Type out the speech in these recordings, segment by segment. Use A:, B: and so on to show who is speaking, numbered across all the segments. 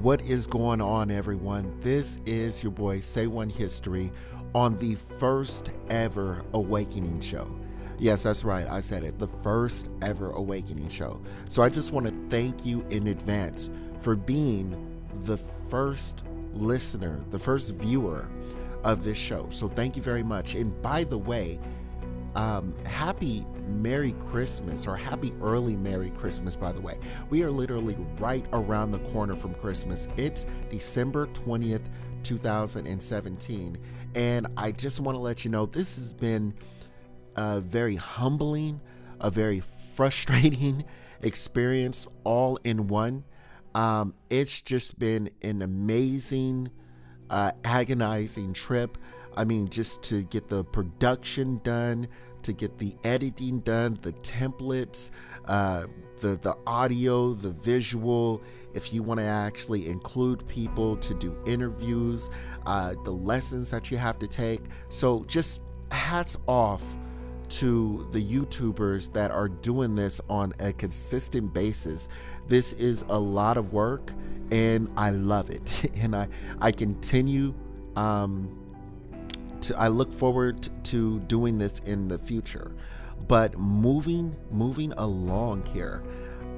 A: What is going on, everyone? This is your boy Say One History on the first ever Awakening show. Yes, that's right, I said it, the first ever Awakening show. So I just want to thank you in advance for being the first listener, the first viewer of this show. So thank you very much. And by the way, happy Merry Christmas, or happy early Merry Christmas, by the way. We are literally right around the corner from Christmas. It's December 20th, 2017. And I just want to let you know, this has been a very humbling, a very frustrating experience all in one. It's just been an amazing, agonizing trip. I mean, just to get the production done, to get the editing done, the templates, the audio, the visual, if you want to actually include people to do interviews, the lessons that you have to take. So just hats off to the YouTubers that are doing this on a consistent basis. This is a lot of work and I love it. And I continue, I look forward to doing this in the future. But moving along here,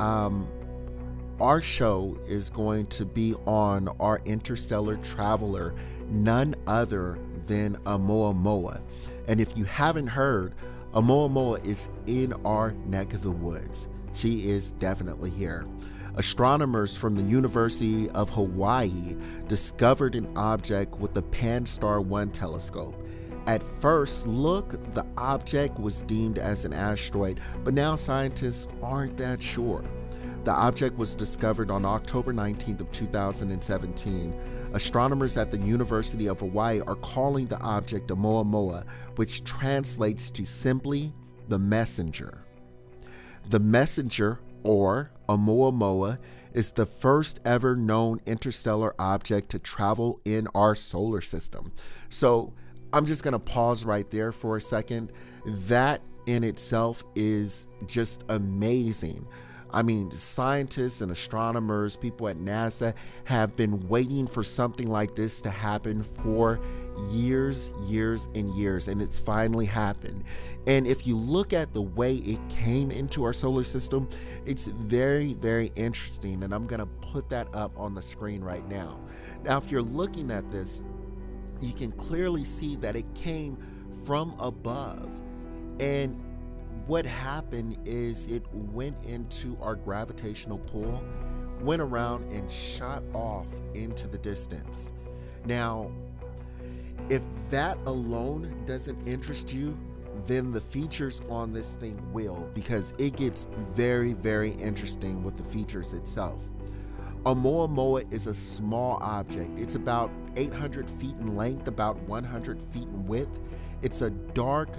A: our show is going to be on our interstellar traveler, none other than Oumuamua. And if you haven't heard, Oumuamua is in our neck of the woods. She is definitely here. Astronomers from the University of Hawaii discovered an object with the Pan-STARRS 1 telescope. At first look, the object was deemed as an asteroid, but now scientists aren't that sure. The object was discovered on October 19th of 2017. Astronomers at the University of Hawaii are calling the object Oumuamua, which translates to simply the messenger. The messenger, or Oumuamua, is the first ever known interstellar object to travel in our solar system. So I'm just going to pause right there for a second. That in itself is just amazing. I mean, scientists and astronomers, people at NASA have been waiting for something like this to happen for years and years, and it's finally happened. And if you look at the way it came into our solar system, it's very interesting, and I'm gonna put that up on the screen right now. Now, if you're looking at this, you can clearly see that it came from above, and what happened is it went into our gravitational pull, went around and shot off into the distance. Now, if that alone doesn't interest you, then the features on this thing will, because it gets very interesting with the features itself. Oumuamua is a small object. It's about 800 feet in length, about 100 feet in width. It's a dark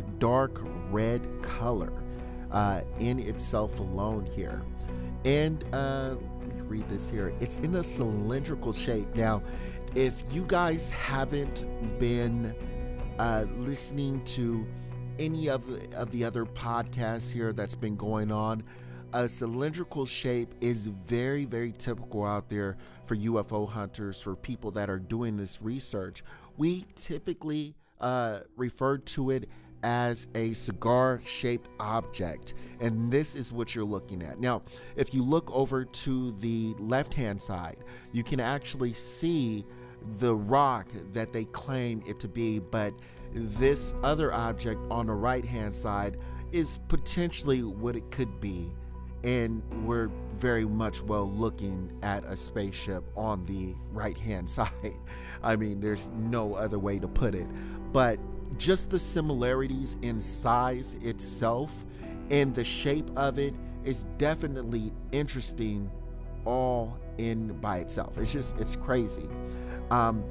A: red color in itself alone here. And let me read this here. It's in a cylindrical shape. Now, if you guys haven't been listening to any of the other podcasts here that's been going on, a cylindrical shape is very typical out there for UFO hunters, for people that are doing this research. We typically refer to it as a cigar-shaped object, and this is what you're looking at. Now, if you look over to the left-hand side, you can actually see the rock that they claim it to be, but this other object on the right-hand side is potentially what it could be. And we're very much looking at a spaceship on the right-hand side. I mean, there's no other way to put it. But just the similarities in size itself and the shape of it is definitely interesting all in by itself. It's crazy.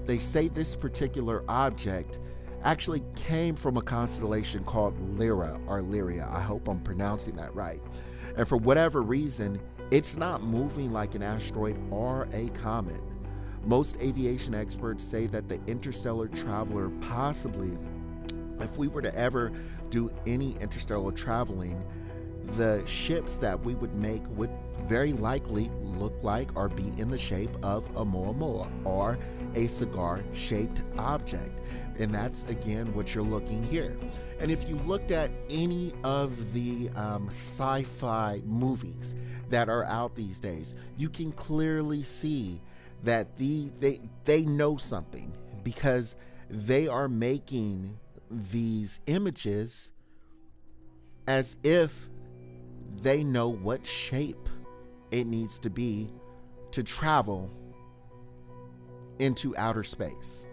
A: They say this particular object actually came from a constellation called Lyra, or Lyria. I hope I'm pronouncing that right. And for whatever reason, it's not moving like an asteroid or a comet. Most aviation experts say that the interstellar traveler possibly, if we were to ever do any interstellar traveling, the ships that we would make would very likely look like or be in the shape of a Oumuamua, or a cigar-shaped object. And that's, again, what you're looking here. And if you looked at any of the sci-fi movies that are out these days, you can clearly see that they know something, because they are making these images as if they know what shape it needs to be to travel into outer space.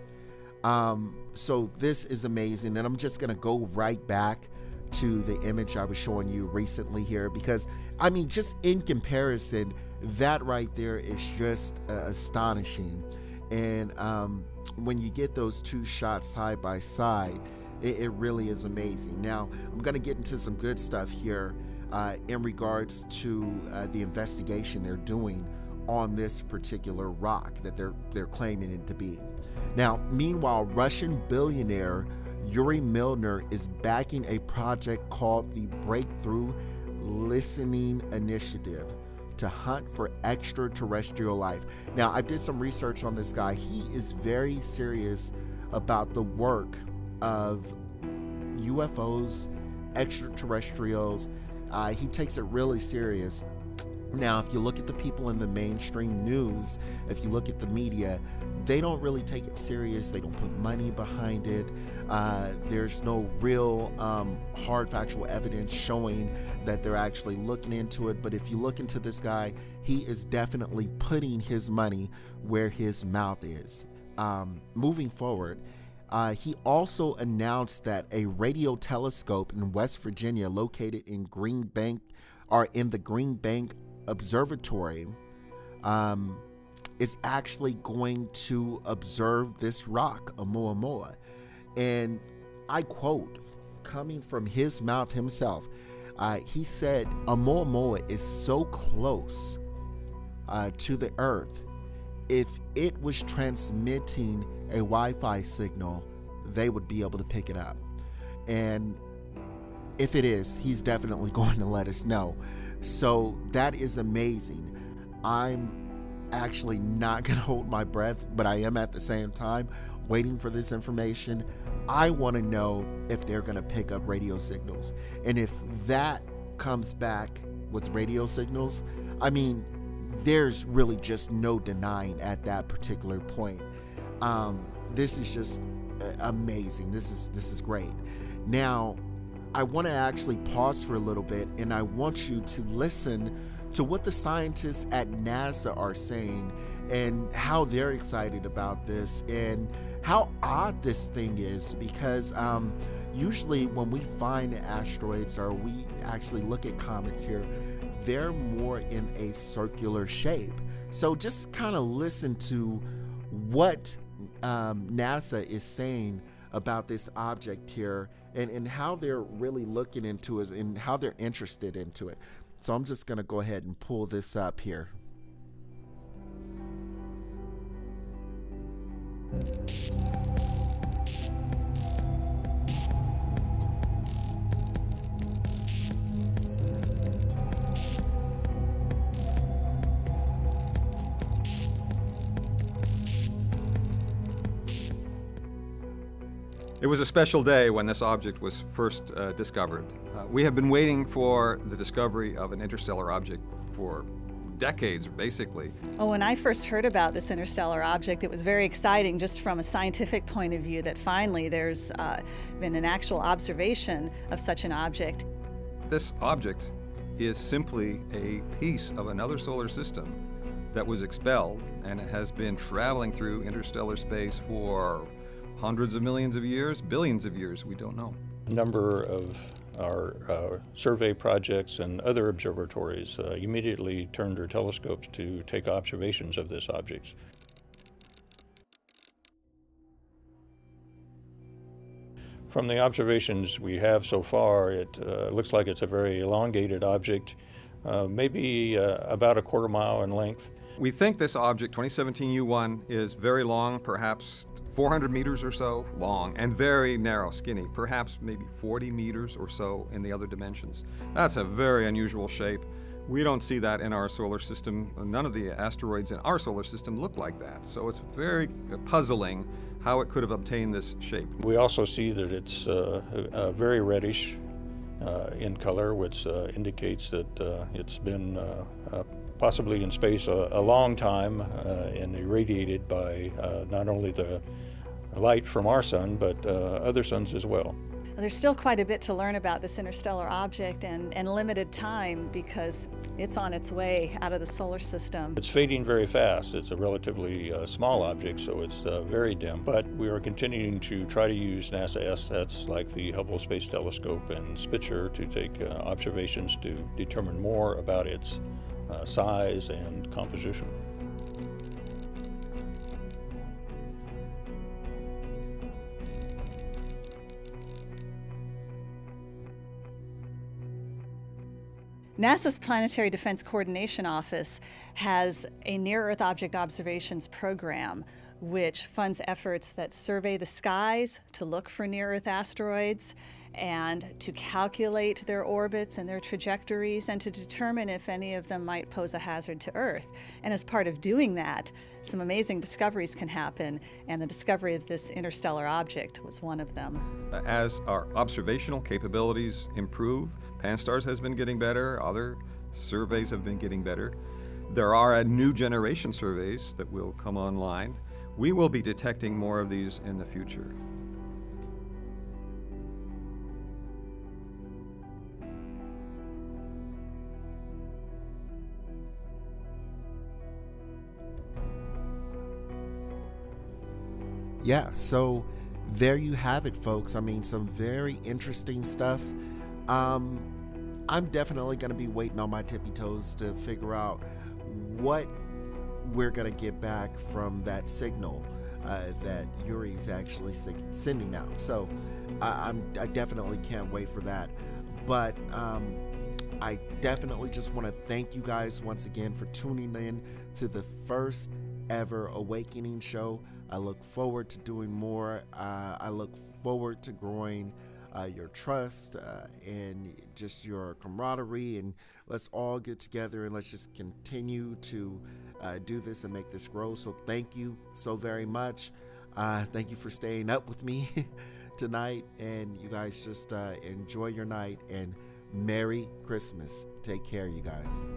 A: So this is amazing, and I'm just gonna go right back to the image I was showing you recently here, because I mean, just in comparison, that right there is just astonishing. And when you get those two shots side by side, it really is amazing. Now, I'm gonna get into some good stuff here in regards to the investigation they're doing on this particular rock that they're claiming it to be. Now, meanwhile, Russian billionaire Yuri Milner is backing a project called the Breakthrough Listening Initiative to hunt for extraterrestrial life. Now, I did some research on this guy. He is very serious about the work of UFOs, extraterrestrials. He takes it really serious. Now, if you look at the people in the mainstream news, if you look at the media, they don't really take it serious. They don't put money behind it. There's no real hard factual evidence showing that they're actually looking into it. But if you look into this guy, he is definitely putting his money where his mouth is. Moving forward, he also announced that a radio telescope in West Virginia, located in the Green Bank Observatory, is actually going to observe this rock, Oumuamua. And I quote, coming from his mouth himself, he said, Oumuamua is so close to the earth. If it was transmitting a Wi-Fi signal, they would be able to pick it up. And if it is, he's definitely going to let us know. So that is amazing. I'm actually not going to hold my breath, but I am at the same time waiting for this information. I want to know if they're going to pick up radio signals. And if that comes back with radio signals, I mean, there's really just no denying at that particular point. This is just amazing. This is great. Now, I want to actually pause for a little bit, and I want you to listen to what the scientists at NASA are saying and how they're excited about this and how odd this thing is, because usually when we find asteroids or we actually look at comets here, they're more in a circular shape. So just kind of listen to what NASA is saying about this object here and how they're really looking into it and how they're interested into it. So I'm just going to go ahead and pull this up here.
B: It was a special day when this object was first discovered. We have been waiting for the discovery of an interstellar object for decades, basically.
C: Oh, when I first heard about this interstellar object, it was very exciting just from a scientific point of view that finally there's been an actual observation of such an object.
B: This object is simply a piece of another solar system that was expelled, and it has been traveling through interstellar space for hundreds of millions of years, billions of years, we don't know.
D: A number of our survey projects and other observatories immediately turned their telescopes to take observations of this object. From the observations we have so far, it looks like it's a very elongated object, maybe about a quarter mile in length.
B: We think this object, 2017 U1, is very long, perhaps 400 meters or so long, and very narrow, skinny, perhaps maybe 40 meters or so in the other dimensions. That's a very unusual shape. We don't see that in our solar system. None of the asteroids in our solar system look like that. So it's very puzzling how it could have obtained this shape.
D: We also see that it's very reddish in color, which indicates that it's been possibly in space a long time and irradiated by not only the light from our sun, but other suns as well.
C: There's still quite a bit to learn about this interstellar object and limited time because it's on its way out of the solar system.
D: It's fading very fast. It's a relatively small object, so it's very dim. But we are continuing to try to use NASA assets like the Hubble Space Telescope and Spitzer to take observations to determine more about its size and composition.
C: NASA's Planetary Defense Coordination Office has a near-Earth object observations program which funds efforts that survey the skies to look for near-Earth asteroids and to calculate their orbits and their trajectories and to determine if any of them might pose a hazard to Earth. And as part of doing that, some amazing discoveries can happen, and the discovery of this interstellar object was one of them.
B: As our observational capabilities improve, Pan-STARRS has been getting better, other surveys have been getting better. There are a new generation surveys that will come online. We will be detecting more of these in the future.
A: Yeah, so there you have it, folks. I mean, some very interesting stuff. I'm definitely going to be waiting on my tippy toes to figure out what we're going to get back from that signal that Yuri is actually sending out. So I definitely can't wait for that. But I definitely just want to thank you guys once again for tuning in to the first ever Awakening show. I look forward to doing more. I look forward to growing your trust and just your camaraderie, and let's all get together and let's just continue to do this and make this grow. So thank you so very much. Thank you for staying up with me tonight, and you guys just enjoy your night and Merry Christmas. Take care, you guys.